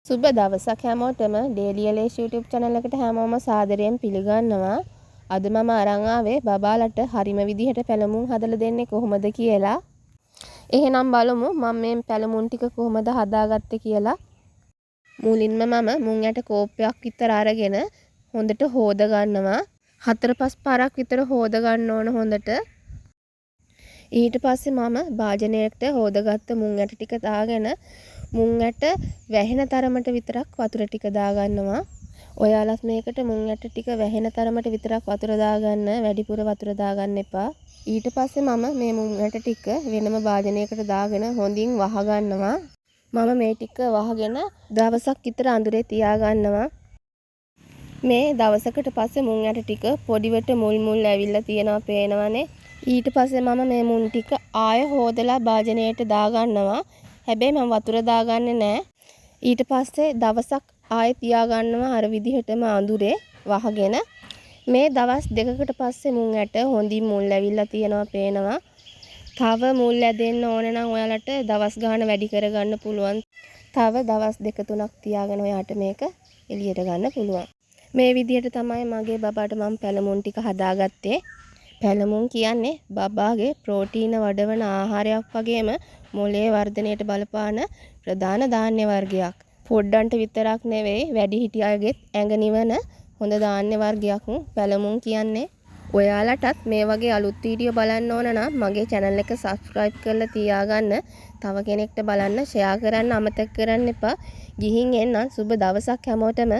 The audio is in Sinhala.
සුබ දවසක් හැමෝටම ඩේලි එලේෂ් YouTube channel එකට හැමෝම සාදරයෙන් පිළිගන්නවා. අද මම අරන් ආවේ බබාලට හරිම විදිහට පැලමුන් හදලා දෙන්නේ කොහොමද කියලා. එහෙනම් බලමු මම මේ පැලමුන් ටික කොහොමද හදාගත්තේ කියලා. මුලින්ම මම මුං යට කෝප්පයක් විතර අරගෙන හොඳට හොද ගන්නවා. 4-5 පාරක් විතර හොද ගන්න ඕන හොඳට. ඊට පස්සේ මම භාජනයකට හොදගත්ත මුං යට ටික දාගෙන මුං යට වැහෙන තරමට විතරක් වතුර ටික දාගන්නවා. ඔයාලත් මේකට මුං යට ටික වැහෙන තරමට විතරක් වතුර දාගන්න, වැඩිපුර වතුර දාගන්න එපා. ඊට පස්සේ මම මේ මුං යට ටික වෙනම භාජනයකට දාගෙන හොඳින් වහගන්නවා. මම මේ ටික වහගෙන දවසක් විතර අඳුරේ තියාගන්නවා. මේ දවසකට පස්සේ මුං යට ටික පොඩිවට මුල් ඇවිල්ලා තියෙනවා පේනවනේ. ඊට පස්සේ මම මේ මුං ටික ආය හොදලා භාජනයට දාගන්නවා. හැබැයි මම වතුර දාගන්නේ නැහැ. ඊට පස්සේ දවසක් ආයෙ තියාගන්නවා අර විදිහටම අඳුරේ වහගෙන. මේ දවස් දෙකකට පස්සේ මුං යට හොඳින් මුල් ඇවිල්ලා තියෙනවා පේනවා. තව මුල් ඇදෙන්න ඕන නම් ඔයාලට දවස් ගාන වැඩි කරගන්න පුළුවන්. තව දවස් 2-3ක් තියාගෙන ඔයාට මේක එළියට ගන්න පුළුවන්. මේ විදිහට තමයි මගේ බබාට මම පැලමුන් ටික හදාගත්තේ. පැලමුන් කියන්නේ බබාගේ ප්‍රෝටීන වඩවන ආහාරයක් වගේම මොළයේ වර්ධනයට බලපාන ප්‍රධාන ධාන්‍ය වර්ගයක්. පොඩ්ඩන්ට විතරක් නෙවෙයි වැඩිහිටියගෙත් ඇඟ නිවන හොඳ ධාන්‍ය වර්ගයක් පැලමුන් කියන්නේ. ඔයාලටත් මේ වගේ අලුත් වීඩියෝ බලන්න ඕන නම් මගේ channel එක subscribe කරලා තියාගන්න. තව කෙනෙක්ට බලන්න share කරන්න අමතක කරන්න එපා. ගිහින් එන්න සුබ දවසක් හැමෝටම.